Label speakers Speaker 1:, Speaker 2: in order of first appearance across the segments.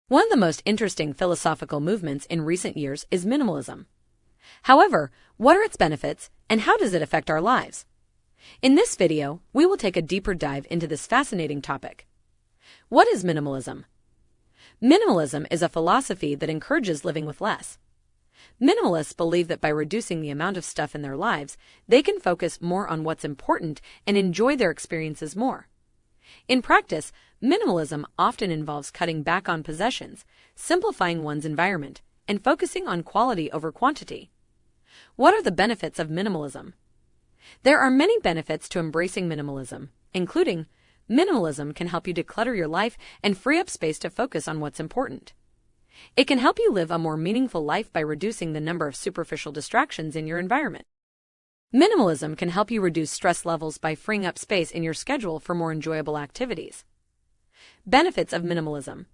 Speaker 1: One of the most interesting philosophical movements in recent years is minimalism. However, what are its benefits and how does it affect our lives? In this video, we will take a deeper dive into this fascinating topic. What is minimalism? Minimalism is a philosophy that encourages living with less. Minimalists believe that by reducing the amount of stuff in their lives, they can focus more on what's important and enjoy their experiences more. In practice, minimalism often involves cutting back on possessions, simplifying one's environment, and focusing on quality over quantity. What are the benefits of minimalism? There are many benefits to embracing minimalism, including minimalism can help you declutter your life and free up space to focus on what's important. It can help you live a more meaningful life by reducing the number of superficial distractions in your environment. Minimalism can help you reduce stress levels by freeing up space in your schedule for more enjoyable activities. Benefits of minimalism.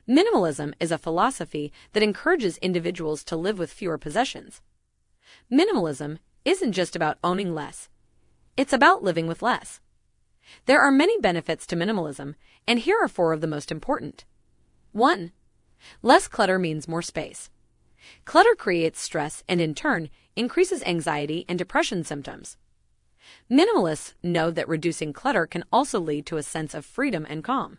Speaker 1: Minimalism is a philosophy that encourages individuals to live with fewer possessions. Minimalism isn't just about owning less. It's about living with less. There are many benefits to minimalism, and here are 4 of the most important. 1. Less clutter means more space. Clutter creates stress and, in turn, increases anxiety and depression symptoms. Minimalists know that reducing clutter can also lead to a sense of freedom and calm.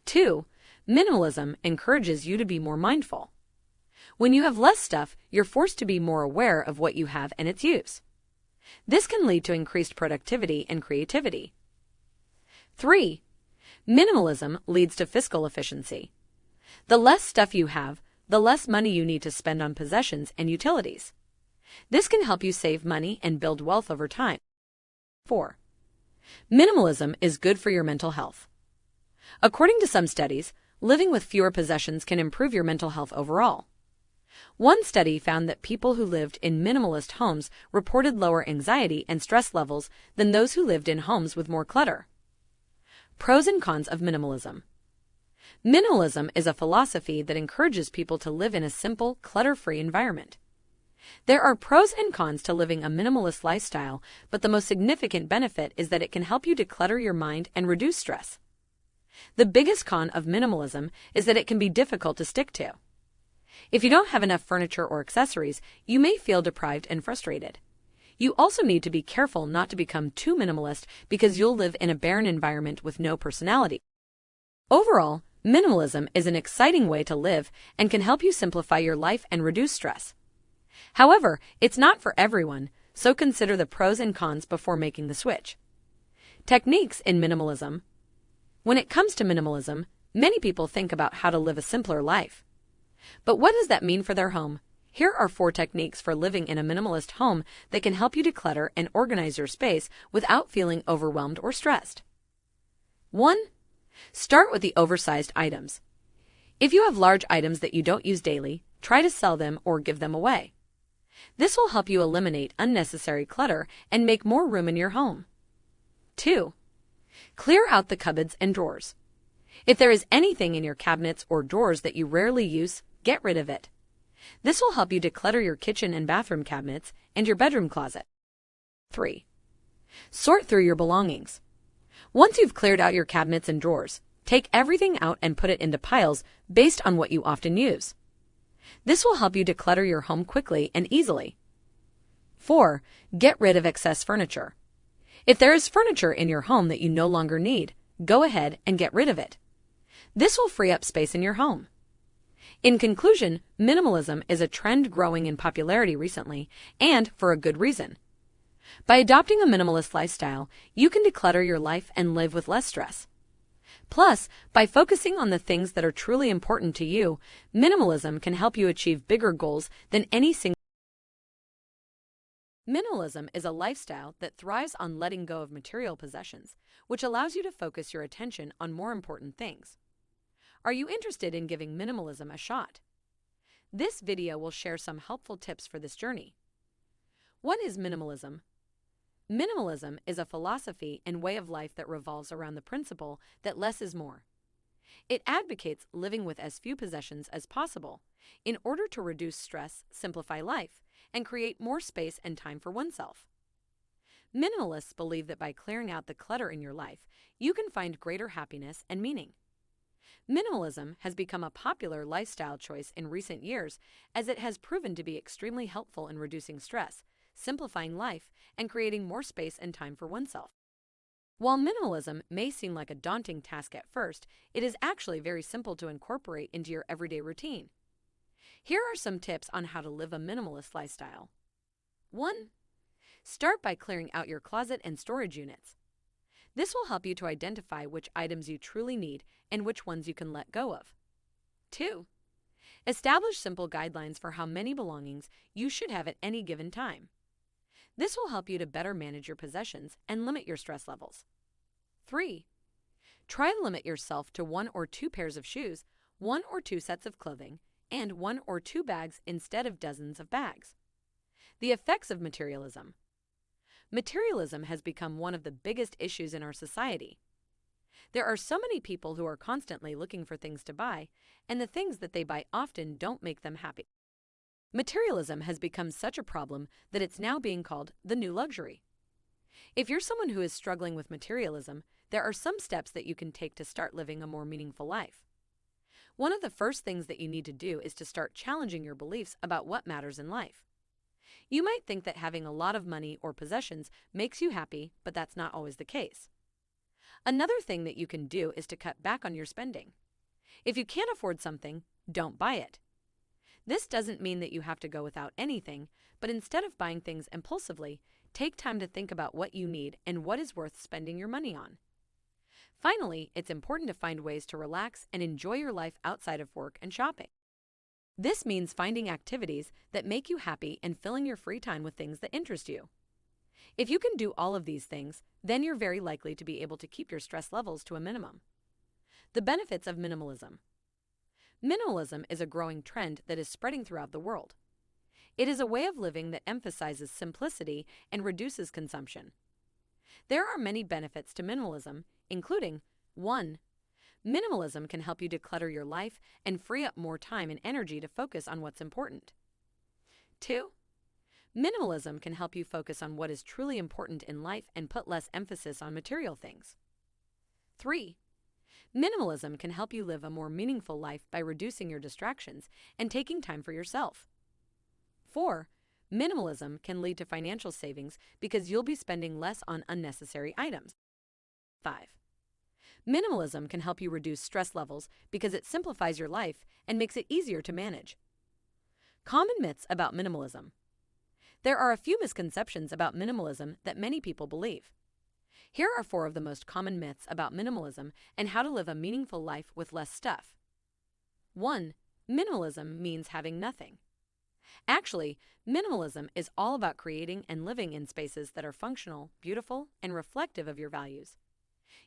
Speaker 1: 2. Minimalism encourages you to be more mindful. When you have less stuff, you're forced to be more aware of what you have and its use. This can lead to increased productivity and creativity. 3. Minimalism leads to fiscal efficiency. The less stuff you have, the less money you need to spend on possessions and utilities. This can help you save money and build wealth over time. 4. Minimalism is good for your mental health. According to some studies, living with fewer possessions can improve your mental health overall. One study found that people who lived in minimalist homes reported lower anxiety and stress levels than those who lived in homes with more clutter. Pros and cons of minimalism. Minimalism is a philosophy that encourages people to live in a simple, clutter-free environment. There are pros and cons to living a minimalist lifestyle, but the most significant benefit is that it can help you declutter your mind and reduce stress. The biggest con of minimalism is that it can be difficult to stick to. If you don't have enough furniture or accessories, you may feel deprived and frustrated. You also need to be careful not to become too minimalist because you'll live in a barren environment with no personality. Overall, minimalism is an exciting way to live and can help you simplify your life and reduce stress. However, it's not for everyone, so consider the pros and cons before making the switch. Techniques in minimalism. When it comes to minimalism, many people think about how to live a simpler life. But what does that mean for their home? Here are 4 techniques for living in a minimalist home that can help you declutter and organize your space without feeling overwhelmed or stressed. 1. Start with the oversized items. If you have large items that you don't use daily, try to sell them or give them away. This will help you eliminate unnecessary clutter and make more room in your home. 2. Clear out the cupboards and drawers. If there is anything in your cabinets or drawers that you rarely use, get rid of it. This will help you declutter your kitchen and bathroom cabinets and your bedroom closet. 3. Sort through your belongings. Once you've cleared out your cabinets and drawers, take everything out and put it into piles based on what you often use. This will help you declutter your home quickly and easily. 4. Get rid of excess furniture. If there is furniture in your home that you no longer need, go ahead and get rid of it. This will free up space in your home. In conclusion, minimalism is a trend growing in popularity recently, and for a good reason. By adopting a minimalist lifestyle, you can declutter your life and live with less stress. Plus, by focusing on the things that are truly important to you, minimalism can help you achieve bigger goals than any single. Minimalism is a lifestyle that thrives on letting go of material possessions, which allows you to focus your attention on more important things. Are you interested in giving minimalism a shot? This video will share some helpful tips for this journey. What is minimalism? Minimalism is a philosophy and way of life that revolves around the principle that less is more. It advocates living with as few possessions as possible in order to reduce stress, simplify life, and create more space and time for oneself. Minimalists believe that by clearing out the clutter in your life, you can find greater happiness and meaning. Minimalism has become a popular lifestyle choice in recent years as it has proven to be extremely helpful in reducing stress, simplifying life, and creating more space and time for oneself. While minimalism may seem like a daunting task at first, it is actually very simple to incorporate into your everyday routine. Here are some tips on how to live a minimalist lifestyle. 1. Start by clearing out your closet and storage units. This will help you to identify which items you truly need and which ones you can let go of. 2. Establish simple guidelines for how many belongings you should have at any given time. This will help you to better manage your possessions and limit your stress levels. 3. Try to limit yourself to 1 or 2 pairs of shoes, 1 or 2 sets of clothing, and 1 or 2 bags instead of dozens of bags. The effects of materialism. Materialism has become one of the biggest issues in our society. There are so many people who are constantly looking for things to buy, and the things that they buy often don't make them happy. Materialism has become such a problem that it's now being called the new luxury. If you're someone who is struggling with materialism, there are some steps that you can take to start living a more meaningful life. One of the first things that you need to do is to start challenging your beliefs about what matters in life. You might think that having a lot of money or possessions makes you happy, but that's not always the case. Another thing that you can do is to cut back on your spending. If you can't afford something, don't buy it. This doesn't mean that you have to go without anything, but instead of buying things impulsively, take time to think about what you need and what is worth spending your money on. Finally, it's important to find ways to relax and enjoy your life outside of work and shopping. This means finding activities that make you happy and filling your free time with things that interest you. If you can do all of these things, then you're very likely to be able to keep your stress levels to a minimum. The benefits of minimalism. Minimalism is a growing trend that is spreading throughout the world. It is a way of living that emphasizes simplicity and reduces consumption. There are many benefits to minimalism, including 1. Minimalism can help you declutter your life and free up more time and energy to focus on what's important. 2. Minimalism can help you focus on what is truly important in life and put less emphasis on material things. 3. Minimalism can help you live a more meaningful life by reducing your distractions and taking time for yourself. 4. Minimalism can lead to financial savings because you'll be spending less on unnecessary items. 5. Minimalism can help you reduce stress levels because it simplifies your life and makes it easier to manage. Common myths about minimalism. There are a few misconceptions about minimalism that many people believe. Here are 4 of the most common myths about minimalism and how to live a meaningful life with less stuff. 1. Minimalism means having nothing. Actually, minimalism is all about creating and living in spaces that are functional, beautiful, and reflective of your values.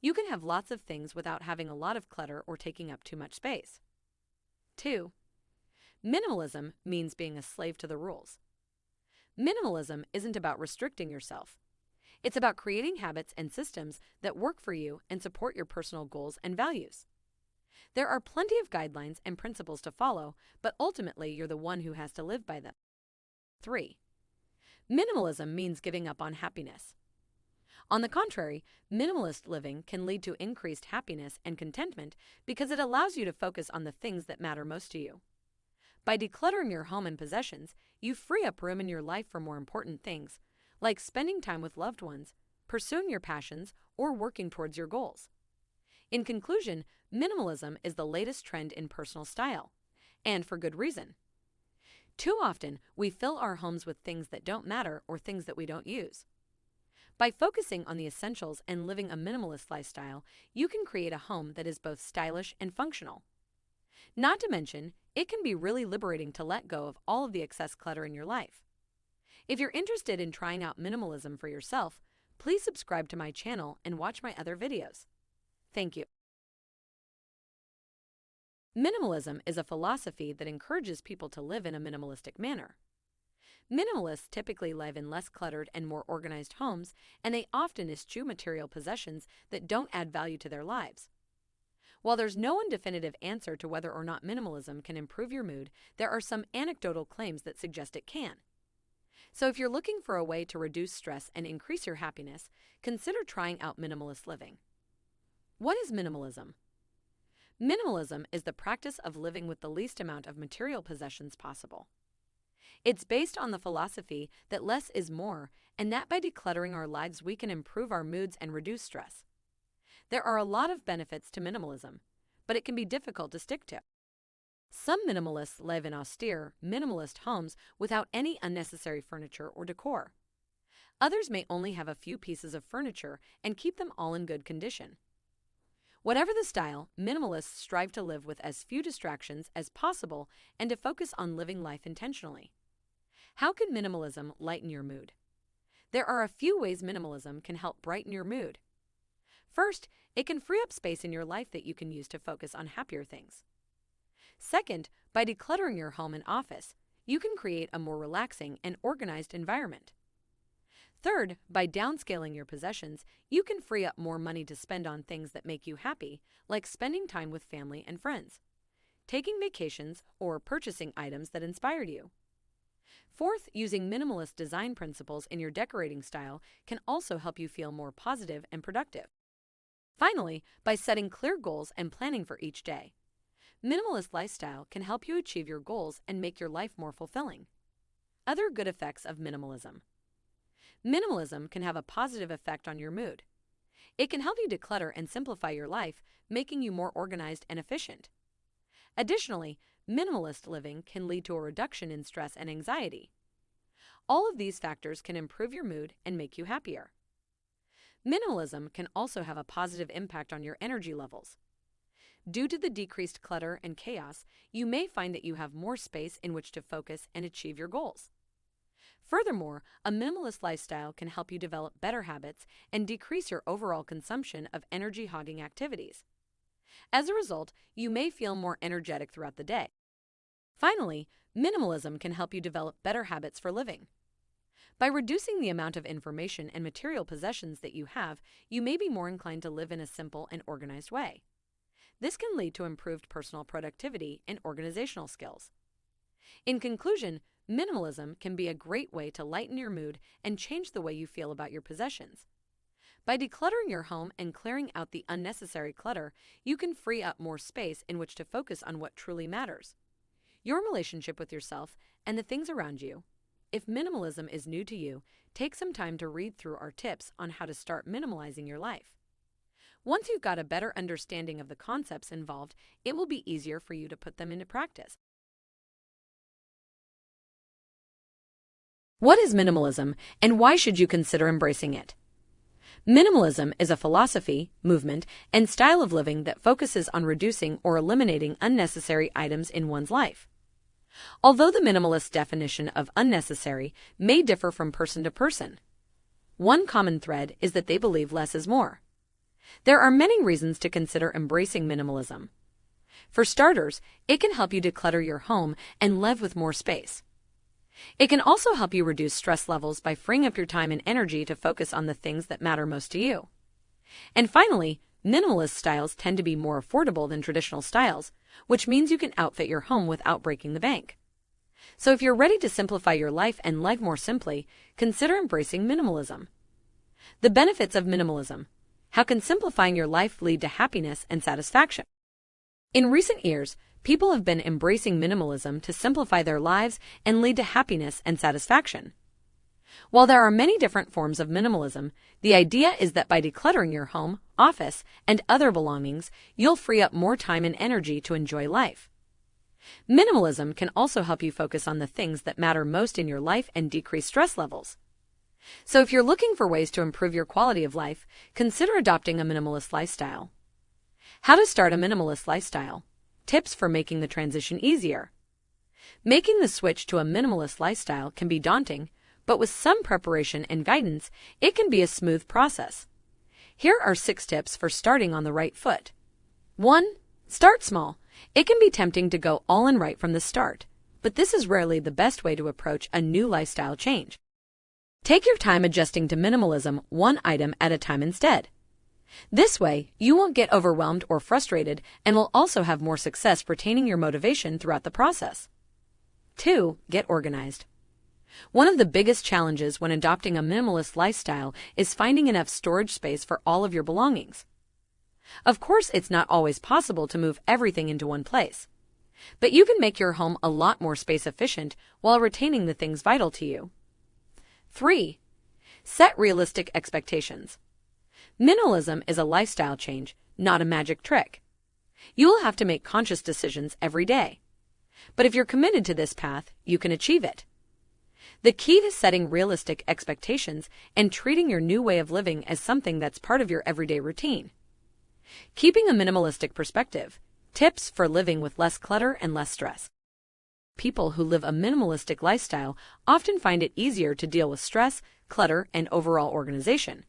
Speaker 1: You can have lots of things without having a lot of clutter or taking up too much space. 2. Minimalism means being a slave to the rules. Minimalism isn't about restricting yourself. It's about creating habits and systems that work for you and support your personal goals and values. There are plenty of guidelines and principles to follow, but ultimately you're the one who has to live by them. 3. Minimalism means giving up on happiness. On the contrary, minimalist living can lead to increased happiness and contentment because it allows you to focus on the things that matter most to you. By decluttering your home and possessions, you free up room in your life for more important things, like spending time with loved ones, pursuing your passions, or working towards your goals. In conclusion, minimalism is the latest trend in personal style, and for good reason. Too often, we fill our homes with things that don't matter or things that we don't use. By focusing on the essentials and living a minimalist lifestyle, you can create a home that is both stylish and functional. Not to mention, it can be really liberating to let go of all of the excess clutter in your life. If you're interested in trying out minimalism for yourself, please subscribe to my channel and watch my other videos. Thank you. Minimalism is a philosophy that encourages people to live in a minimalistic manner. Minimalists typically live in less cluttered and more organized homes, and they often eschew material possessions that don't add value to their lives. While there's no one definitive answer to whether or not minimalism can improve your mood, there are some anecdotal claims that suggest it can. So if you're looking for a way to reduce stress and increase your happiness, consider trying out minimalist living. What is minimalism? Minimalism is the practice of living with the least amount of material possessions possible. It's based on the philosophy that less is more, and that by decluttering our lives we can improve our moods and reduce stress. There are a lot of benefits to minimalism, but it can be difficult to stick to. Some minimalists live in austere, minimalist homes without any unnecessary furniture or decor. Others may only have a few pieces of furniture and keep them all in good condition. Whatever the style, minimalists strive to live with as few distractions as possible and to focus on living life intentionally. How can minimalism lighten your mood? There are a few ways minimalism can help brighten your mood. First, it can free up space in your life that you can use to focus on happier things. Second, by decluttering your home and office, you can create a more relaxing and organized environment. Third, by downscaling your possessions, you can free up more money to spend on things that make you happy, like spending time with family and friends, taking vacations, or purchasing items that inspired you. Fourth, using minimalist design principles in your decorating style can also help you feel more positive and productive. Finally, by setting clear goals and planning for each day. Minimalist lifestyle can help you achieve your goals and make your life more fulfilling. Other good effects of minimalism. Minimalism can have a positive effect on your mood. It can help you declutter and simplify your life, making you more organized and efficient. Additionally, minimalist living can lead to a reduction in stress and anxiety. All of these factors can improve your mood and make you happier. Minimalism can also have a positive impact on your energy levels. Due to the decreased clutter and chaos, you may find that you have more space in which to focus and achieve your goals. Furthermore, a minimalist lifestyle can help you develop better habits and decrease your overall consumption of energy-hogging activities. As a result, you may feel more energetic throughout the day. Finally, minimalism can help you develop better habits for living. By reducing the amount of information and material possessions that you have, you may be more inclined to live in a simple and organized way. This can lead to improved personal productivity and organizational skills. In conclusion, minimalism can be a great way to lighten your mood and change the way you feel about your possessions. By decluttering your home and clearing out the unnecessary clutter, you can free up more space in which to focus on what truly matters: your relationship with yourself and the things around you. If minimalism is new to you, take some time to read through our tips on how to start minimalizing your life. Once you've got a better understanding of the concepts involved, it will be easier for you to put them into practice. What is minimalism, and why should you consider embracing it? Minimalism is a philosophy, movement, and style of living that focuses on reducing or eliminating unnecessary items in one's life. Although the minimalist definition of unnecessary may differ from person to person, one common thread is that they believe less is more. There are many reasons to consider embracing minimalism. For starters, it can help you declutter your home and live with more space. It can also help you reduce stress levels by freeing up your time and energy to focus on the things that matter most to you. And finally, minimalist styles tend to be more affordable than traditional styles, which means you can outfit your home without breaking the bank. So if you're ready to simplify your life and live more simply, consider embracing minimalism. The benefits of minimalism. How can simplifying your life lead to happiness and satisfaction? In recent years, people have been embracing minimalism to simplify their lives and lead to happiness and satisfaction. While there are many different forms of minimalism, the idea is that by decluttering your home, office, and other belongings, you'll free up more time and energy to enjoy life. Minimalism can also help you focus on the things that matter most in your life and decrease stress levels. So if you're looking for ways to improve your quality of life, consider adopting a minimalist lifestyle. How to start a minimalist lifestyle. Tips for making the transition easier. Making the switch to a minimalist lifestyle can be daunting, but with some preparation and guidance, it can be a smooth process. Here are 6 tips for starting on the right foot. 1. Start small. It can be tempting to go all in right from the start, but this is rarely the best way to approach a new lifestyle change. Take your time adjusting to minimalism one item at a time instead. This way, you won't get overwhelmed or frustrated and will also have more success retaining your motivation throughout the process. 2. Get organized. One of the biggest challenges when adopting a minimalist lifestyle is finding enough storage space for all of your belongings. Of course, it's not always possible to move everything into one place, but you can make your home a lot more space efficient while retaining the things vital to you. 3. Set realistic expectations. Minimalism is a lifestyle change, not a magic trick. You will have to make conscious decisions every day. But if you're committed to this path, you can achieve it. The key to setting realistic expectations and treating your new way of living as something that's part of your everyday routine. Keeping a minimalistic perspective. Tips for living with less clutter and less stress. People who live a minimalistic lifestyle often find it easier to deal with stress, clutter, and overall organization.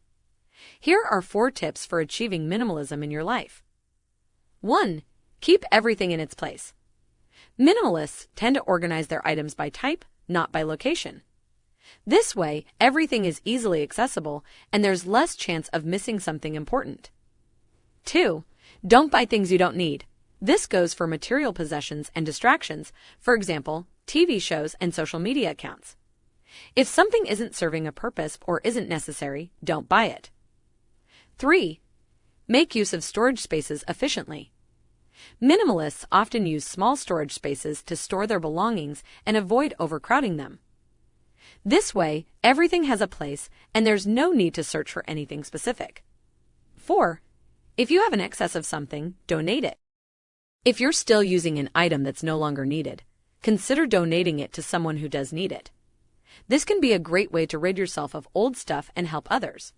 Speaker 1: Here are 4 tips for achieving minimalism in your life. 1. Keep everything in its place. Minimalists tend to organize their items by type, not by location. This way, everything is easily accessible and there's less chance of missing something important. 2. Don't buy things you don't need. This goes for material possessions and distractions, for example, TV shows and social media accounts. If something isn't serving a purpose or isn't necessary, don't buy it. 3. Make use of storage spaces efficiently. Minimalists often use small storage spaces to store their belongings and avoid overcrowding them. This way, everything has a place and there's no need to search for anything specific. 4. If you have an excess of something, donate it. If you're still using an item that's no longer needed, consider donating it to someone who does need it. This can be a great way to rid yourself of old stuff and help others.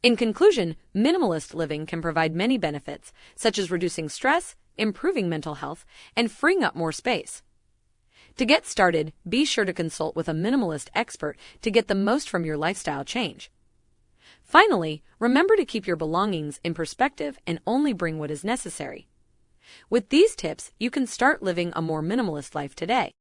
Speaker 1: In conclusion, minimalist living can provide many benefits, such as reducing stress, improving mental health, and freeing up more space. To get started, be sure to consult with a minimalist expert to get the most from your lifestyle change. Finally, remember to keep your belongings in perspective and only bring what is necessary. With these tips, you can start living a more minimalist life today.